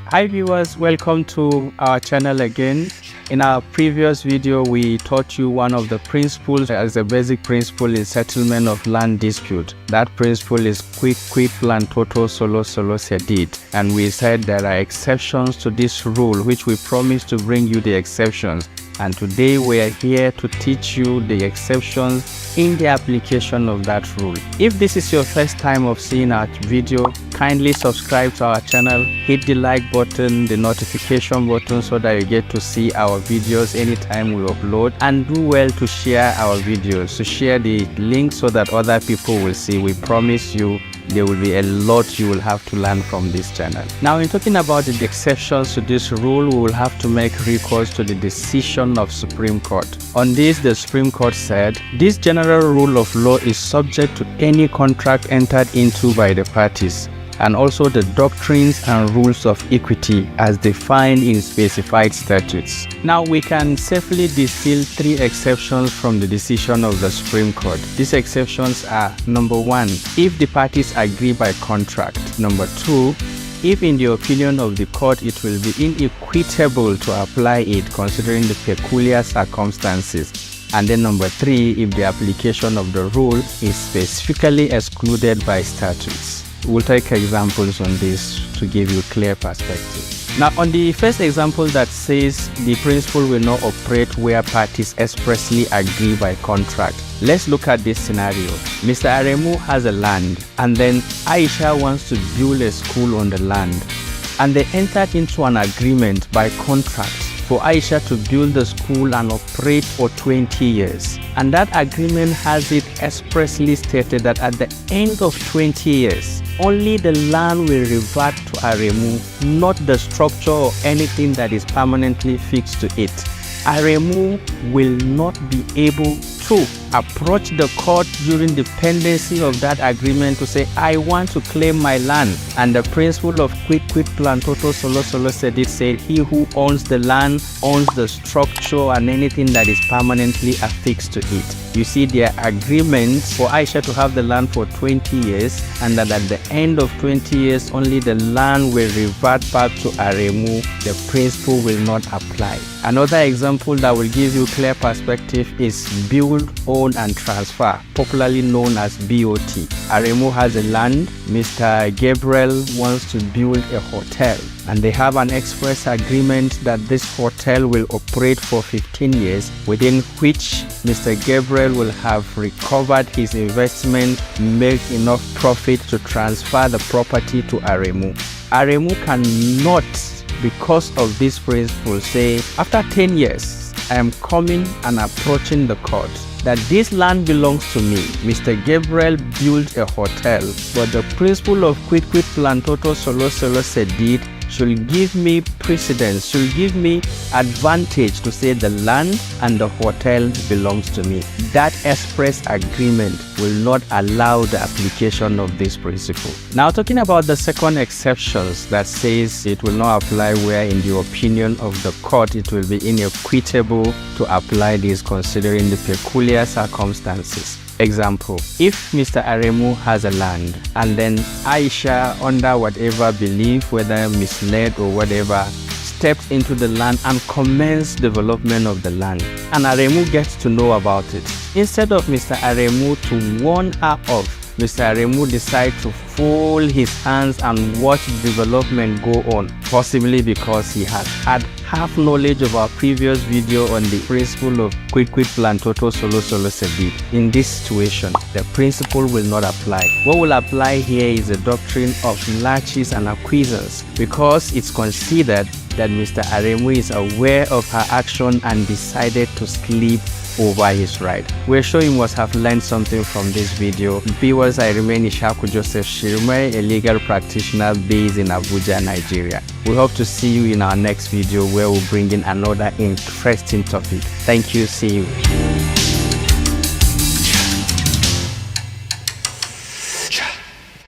Hi viewers, welcome to our channel again. In our previous video, we taught you one of the principles as a basic principle in settlement of land dispute. That principle is Quid Plantatur solo Cedit. And we said there are exceptions to this rule, which we promised to bring you the exceptions. And today we are here to teach you the exceptions in the application of that rule. If this is your first time of seeing our video, kindly subscribe to our channel, hit the like button, the notification button so that you get to see our videos anytime we upload, and do well to share our videos, to share the link so that other people will see. We promise you there will be a lot you will have to learn from this channel. Now, in talking about the exceptions to this rule, we will have to make recourse to the decision of Supreme Court. On this, the Supreme Court said, this general rule of law is subject to any contract entered into by the parties, and also the doctrines and rules of equity as defined in specified statutes. Now, we can safely distill three exceptions from the decision of the Supreme Court. These exceptions are: number one, if the parties agree by contract; number two, if in the opinion of the court it will be inequitable to apply it considering the peculiar circumstances; and then number three, if the application of the rule is specifically excluded by statutes. We'll take examples on this to give you clear perspective. Now, on the first example that says the principle will not operate where parties expressly agree by contract, let's look at this scenario. Mr. Aremu has a land, and then Aisha wants to build a school on the land, and they entered into an agreement by contract for Aisha to build the school and operate for 20 years. And that agreement has it expressly stated that at the end of 20 years, only the land will revert to Aremu, not the structure or anything that is permanently fixed to it. Aremu will not be able to approach the court during the pendency of that agreement to say, I want to claim my land. And the principle of Quid Plantatur solo Cedit said, he who owns the land owns the structure and anything that is permanently affixed to it. You see, their agreement for Aisha to have the land for 20 years, and that at the end of 20 years only the land will revert back to Aremu. The principle will not apply. Another example that will give you clear perspective is build, own and transfer, popularly known as BOT. Aremu has a land. Mr. Gabriel wants to build a hotel, and they have an express agreement that this hotel will operate for 15 years, within which Mr. Gabriel will have recovered his investment, make enough profit to transfer the property to Aremu. Aremu cannot, because of this principle, say, after 10 years, I am coming and approaching the court that this land belongs to me. Mr. Gabriel built a hotel, but the principle of Quid Plantatur solo Cedit should give me precedence, should give me advantage to say the land and the hotel belongs to me. That express agreement will not allow the application of this principle. Now, talking about the second exceptions that says it will not apply where in the opinion of the court it will be inequitable to apply this considering the peculiar circumstances. Example, if Mr. Aremu has a land, and then Aisha, under whatever belief, whether misled or whatever, stepped into the land and commenced development of the land, and Aremu gets to know about it. Instead of Mr. Aremu to warn her off, Mr. Aremu decides to fold his hands and watch development go on, possibly because he has had half knowledge of our previous video on the principle of Quid Plantatur solo Cedit. In this situation, the principle will not apply. What will apply here is the doctrine of laches and acquiescence, because it's considered that Mr. Aremu is aware of her action and decided to sleep over his right. We're sure you must have learned something from this video. Viewers, I remain Ishaku Joseph Shirumere, a legal practitioner based in Abuja, Nigeria. We hope to see you in our next video where we'll bring in another interesting topic. Thank you. See you.